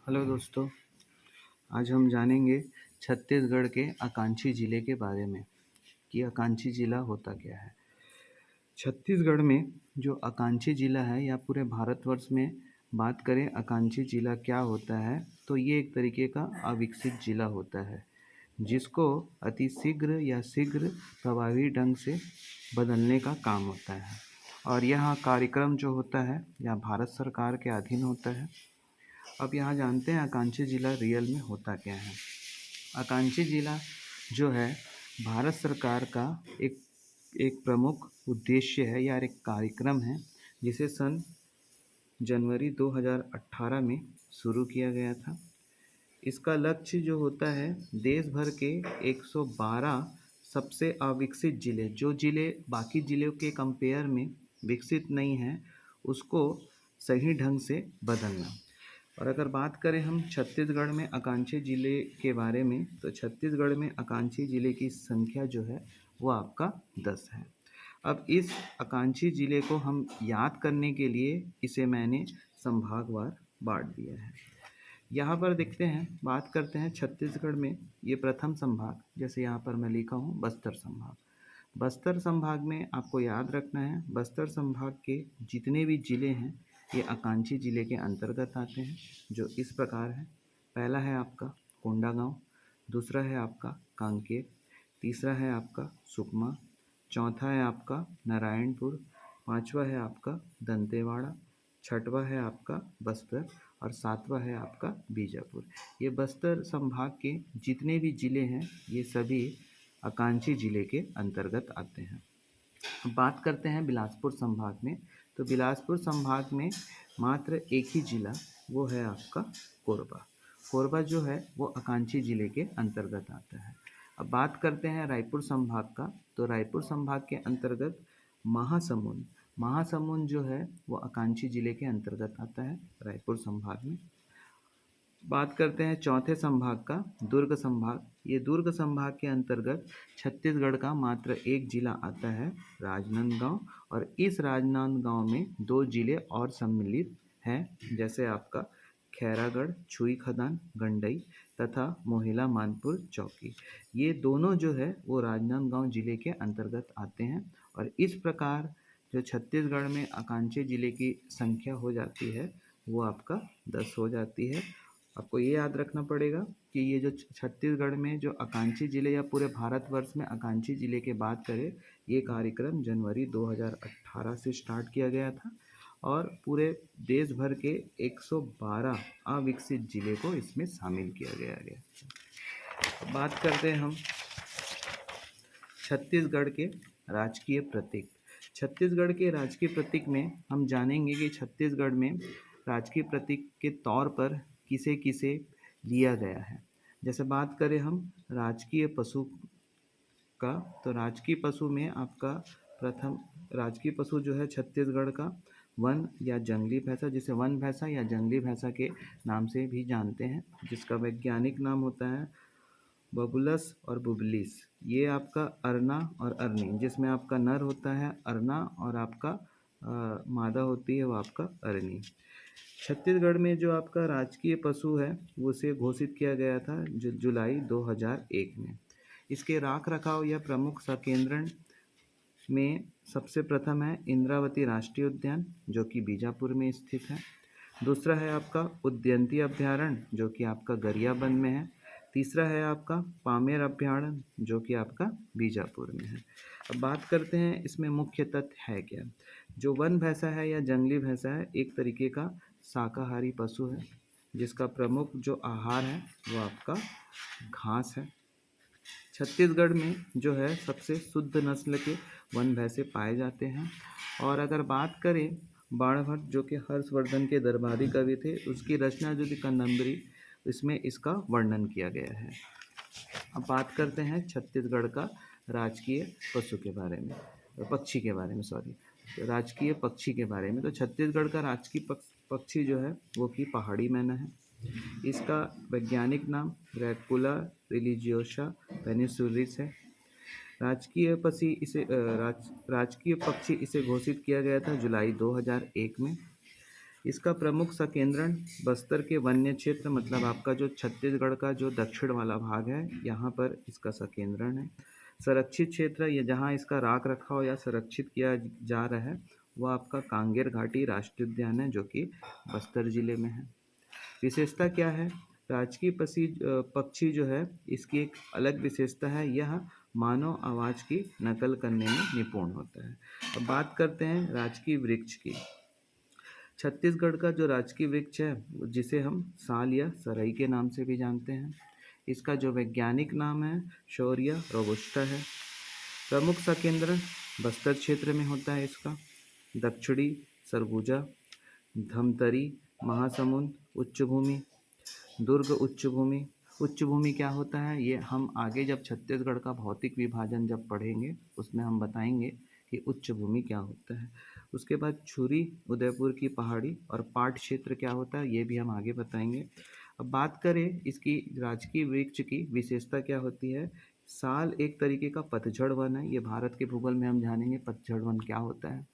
Hello दोस्तों, आज हम जानेंगे छत्तीसगढ़ के आकांक्षी ज़िले के बारे में कि आकांक्षी ज़िला होता क्या है। छत्तीसगढ़ में जो आकांक्षी ज़िला है या पूरे भारतवर्ष में बात करें आकांक्षी ज़िला क्या होता है, तो ये एक तरीके का अविकसित ज़िला होता है जिसको अति शीघ्र या शीघ्र प्रभावी ढंग से बदलने का काम होता है। और यह कार्यक्रम जो होता है यह भारत सरकार के अधीन होता है। अब यहाँ जानते हैं आकांक्षी ज़िला रियल में होता क्या है। आकांक्षी ज़िला जो है भारत सरकार का एक एक प्रमुख उद्देश्य है या एक कार्यक्रम है जिसे सन जनवरी 2018 में शुरू किया गया था। इसका लक्ष्य जो होता है देश भर के 112 सबसे अविकसित ज़िले, जो ज़िले बाकी ज़िलों के कंपेयर में विकसित नहीं हैं, उसको सही ढंग से बदलना। और अगर बात करें हम छत्तीसगढ़ में आकांक्षी ज़िले के बारे में, तो छत्तीसगढ़ में आकांक्षी ज़िले की संख्या जो है वो आपका 10 है। अब इस आकांक्षी ज़िले को हम याद करने के लिए इसे मैंने संभागवार बांट दिया है। यहाँ पर देखते हैं, बात करते हैं छत्तीसगढ़ में ये प्रथम संभाग, जैसे यहाँ पर मैं लिखा हूँ बस्तर संभाग। बस्तर संभाग में आपको याद रखना है, बस्तर संभाग के जितने भी ज़िले हैं ये आकांक्षी ज़िले के अंतर्गत आते हैं, जो इस प्रकार है। पहला है आपका कोंडागांव, दूसरा है आपका कांकेर, तीसरा है आपका सुकमा, चौथा है आपका नारायणपुर, पांचवा है आपका दंतेवाड़ा, छठवा है आपका बस्तर और सातवां है आपका बीजापुर। ये बस्तर संभाग के जितने भी ज़िले हैं ये सभी आकांक्षी ज़िले के अंतर्गत आते हैं। अब बात करते हैं बिलासपुर संभाग में, तो बिलासपुर संभाग में मात्र एक ही ज़िला, वो है आपका कोरबा। कोरबा जो है वो आकांक्षी ज़िले के अंतर्गत आता है। अब बात करते हैं रायपुर संभाग का, तो रायपुर संभाग के अंतर्गत महासमुंद महासमुंद जो है वो आकांक्षी ज़िले के अंतर्गत आता है रायपुर संभाग में। बात करते हैं चौथे संभाग का, दुर्ग संभाग। ये दुर्ग संभाग के अंतर्गत छत्तीसगढ़ का मात्र एक जिला आता है राजनांदगांव, और इस राजनांदगांव में दो जिले और सम्मिलित हैं, जैसे आपका खैरागढ़, छुई खदान, गंडई तथा मोहिला मानपुर चौकी। ये दोनों जो है वो राजनांदगांव जिले के अंतर्गत आते हैं। और इस प्रकार जो छत्तीसगढ़ में आकांक्षी जिले की संख्या हो जाती है वो आपका 10 हो जाती है। आपको ये याद रखना पड़ेगा कि ये जो छत्तीसगढ़ में जो आकांक्षी ज़िले या पूरे भारतवर्ष में आकांक्षी ज़िले की बात करें, ये कार्यक्रम जनवरी 2018 से स्टार्ट किया गया था और पूरे देश भर के 112 अविकसित ज़िले को इसमें शामिल किया गया। बात करते हैं हम छत्तीसगढ़ के राजकीय प्रतीक। छत्तीसगढ़ के राजकीय प्रतीक में हम जानेंगे कि छत्तीसगढ़ में राजकीय प्रतीक के तौर पर किसे किसे लिया गया है। जैसे बात करें हम राजकीय पशु का, तो राजकीय पशु में आपका प्रथम राजकीय पशु जो है छत्तीसगढ़ का वन या जंगली भैंसा, जिसे वन भैंसा या जंगली भैंसा के नाम से भी जानते हैं, जिसका वैज्ञानिक नाम होता है बबुलस और बुबलिस। ये आपका अरना और अरनी, जिसमें आपका नर होता है अरना और आपका मादा होती है वो आपका अरनी। छत्तीसगढ़ में जो आपका राजकीय पशु है वो उसे घोषित किया गया था जुलाई 2001 में। इसके राख रखाव या प्रमुख संकेंद्रण में सबसे प्रथम है इंद्रावती राष्ट्रीय उद्यान, जो कि बीजापुर में स्थित है। दूसरा है आपका उदयंती अभ्यारण्य, जो कि आपका गरियाबंद में है। तीसरा है आपका पामेर अभ्यारण्य, जो कि आपका बीजापुर में है। अब बात करते हैं इसमें मुख्य तथ्य है क्या। जो वन भैंसा है या जंगली भैंसा है एक तरीके का शाकाहारी पशु है, जिसका प्रमुख जो आहार है वो आपका घास है। छत्तीसगढ़ में जो है सबसे शुद्ध नस्ल के वन भैंसे पाए जाते हैं। और अगर बात करें बाणभट्ट, जो कि हर्षवर्धन के दरबारी कवि थे, उसकी रचना जो थी कदंबरी, इसमें इसका वर्णन किया गया है। अब बात करते हैं छत्तीसगढ़ का राजकीय पशु के बारे में, पक्षी के बारे में, सॉरी, राजकीय पक्षी के बारे में। तो छत्तीसगढ़ का राजकीय पक्षी जो है वो कि पहाड़ी मैना है। इसका वैज्ञानिक नाम ड्रैकुला रिलीजियोसा पेनिसुलिस है। राजकीय पक्षी इसे घोषित किया गया था जुलाई 2001 में। इसका प्रमुख संकेंद्रण बस्तर के वन्य क्षेत्र मतलब आपका जो छत्तीसगढ़ का जो दक्षिण वाला भाग है यहाँ पर इसका संकेंद्रण है। संरक्षित क्षेत्र या जहाँ इसका राख रखाव या संरक्षित किया जा रहा है वह आपका कांगेर घाटी राष्ट्रीय उद्यान है जो कि बस्तर जिले में है। विशेषता क्या है? राजकीय पक्षी जो है इसकी एक अलग विशेषता है, यह मानव आवाज़ की नकल करने में निपुण होता है। अब बात करते हैं राजकीय वृक्ष की। छत्तीसगढ़ का जो राजकीय वृक्ष है जिसे हम साल या सरई के नाम से भी जानते हैं, इसका जो वैज्ञानिक नाम है शौर्य रोबस्टा है। प्रमुख संकेंद्रण बस्तर क्षेत्र में होता है इसका। दक्षिणी सरगुजा, धमतरी, महासमुंद, उच्च भूमि, दुर्ग उच्च भूमि। उच्च भूमि क्या होता है ये हम आगे जब छत्तीसगढ़ का भौतिक विभाजन जब पढ़ेंगे उसमें हम बताएंगे कि उच्च भूमि क्या होता है। उसके बाद छुरी उदयपुर की पहाड़ी और पाट क्षेत्र क्या होता है ये भी हम आगे बताएंगे। अब बात करें इसकी राजकीय वृक्ष की विशेषता क्या होती है। साल एक तरीके का पतझड़ वन है, ये भारत के भूगोल में हम जानेंगे पतझड़ वन क्या होता है।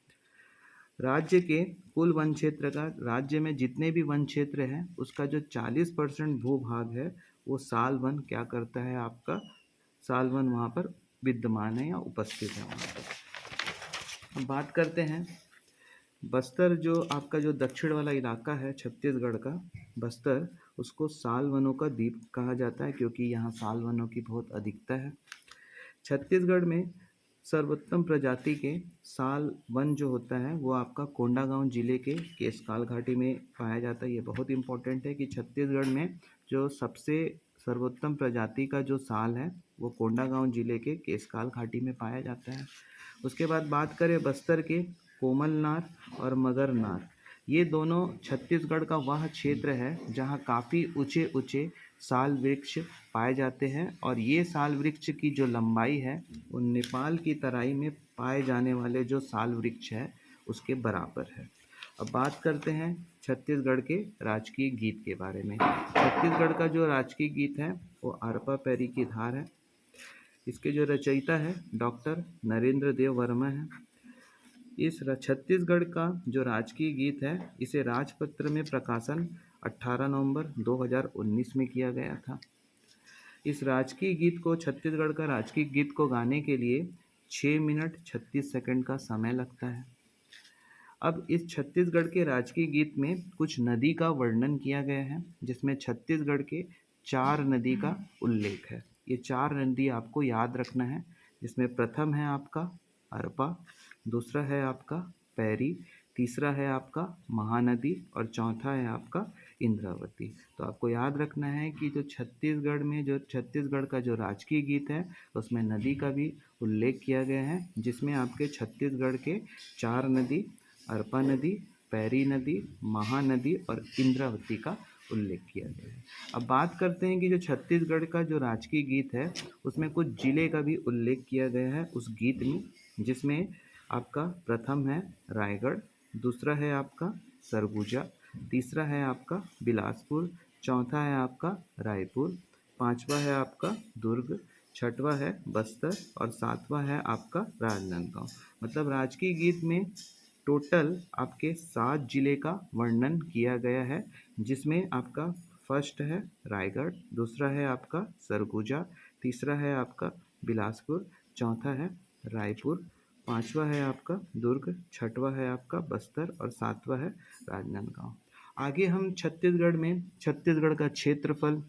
राज्य के कुल वन क्षेत्र का, राज्य में जितने भी वन क्षेत्र हैं उसका जो 40% भूभाग है वो साल वन क्या करता है आपका, साल वन वहाँ पर विद्यमान है या उपस्थित है वहाँ पर। अब बात करते हैं बस्तर जो आपका जो दक्षिण वाला इलाका है छत्तीसगढ़ का बस्तर, उसको साल वनों का द्वीप कहा जाता है क्योंकि यहाँ साल वनों की बहुत अधिकता है। छत्तीसगढ़ में सर्वोत्तम प्रजाति के साल वन जो होता है वो आपका कोंडागांव जिले के केशकाल घाटी में पाया जाता है। ये बहुत इंपॉर्टेंट है कि छत्तीसगढ़ में जो सबसे सर्वोत्तम प्रजाति का जो साल है वो कोंडागांव जिले के केशकाल घाटी में पाया जाता है। उसके बाद बात करें बस्तर के कोमलनार और मगरनार, ये दोनों छत्तीसगढ़ का वह क्षेत्र है जहाँ काफ़ी ऊंचे ऊंचे साल वृक्ष पाए जाते हैं और ये साल वृक्ष की जो लंबाई है वो नेपाल की तराई में पाए जाने वाले जो साल वृक्ष है उसके बराबर है। अब बात करते हैं छत्तीसगढ़ के राजकीय गीत के बारे में। छत्तीसगढ़ का जो राजकीय गीत है वो अरपा पैरी की धार है। इसके जो रचयिता है डॉक्टर नरेंद्र देव वर्मा है। इस छत्तीसगढ़ का जो राजकीय गीत है इसे राजपत्र में प्रकाशन 18 नवंबर 2019 में किया गया था। इस राजकीय गीत को, छत्तीसगढ़ का राजकीय गीत को गाने के लिए 6 मिनट 36 सेकंड का समय लगता है। अब इस छत्तीसगढ़ के राजकीय गीत में कुछ नदी का वर्णन किया गया है जिसमें छत्तीसगढ़ के 4 नदी का उल्लेख है। ये 4 नदी आपको याद रखना है, जिसमें प्रथम है आपका अरपा, दूसरा है आपका पैरी, तीसरा है आपका महानदी और चौथा है आपका इंद्रावती। तो आपको याद रखना है कि जो छत्तीसगढ़ में जो छत्तीसगढ़ का जो राजकीय गीत है उसमें नदी का भी उल्लेख किया गया है जिसमें आपके छत्तीसगढ़ के 4 नदी अरपा नदी, पैरी नदी, महानदी और इंद्रावती का उल्लेख किया गया है। अब बात करते हैं कि जो छत्तीसगढ़ का जो राजकीय गीत है उसमें कुछ जिले का भी उल्लेख किया गया है उस गीत में, जिसमें आपका प्रथम है रायगढ़, दूसरा है आपका सरगुजा, तीसरा है आपका बिलासपुर, चौथा है आपका रायपुर, पांचवा है आपका दुर्ग, छठवा है बस्तर और सातवां है आपका राजनांदगांव। मतलब राजकीय गीत में टोटल आपके 7 जिले का वर्णन किया गया है जिसमें आपका फर्स्ट है रायगढ़, दूसरा है आपका सरगुजा, तीसरा है आपका बिलासपुर, चौथा है रायपुर, पांचवा है आपका दुर्ग, छठवा है आपका बस्तर और सातवां है राजनांदगांव। आगे हम छत्तीसगढ़ में छत्तीसगढ़ का क्षेत्रफल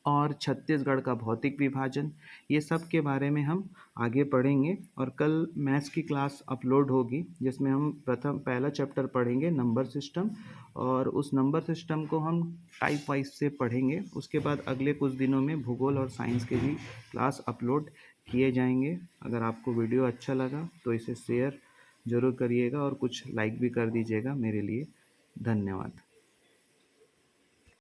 और छत्तीसगढ़ का भौतिक विभाजन ये सब के बारे में हम आगे पढ़ेंगे और कल मैथ्स की क्लास अपलोड होगी जिसमें हम पहला चैप्टर पढ़ेंगे नंबर सिस्टम और उस नंबर सिस्टम को हम टाइप वाइज से पढ़ेंगे। उसके बाद अगले कुछ दिनों में भूगोल और साइंस के भी क्लास अपलोड किए जाएंगे। अगर आपको वीडियो अच्छा लगा तो इसे शेयर ज़रूर करिएगा और कुछ लाइक भी कर दीजिएगा मेरे लिए। धन्यवाद।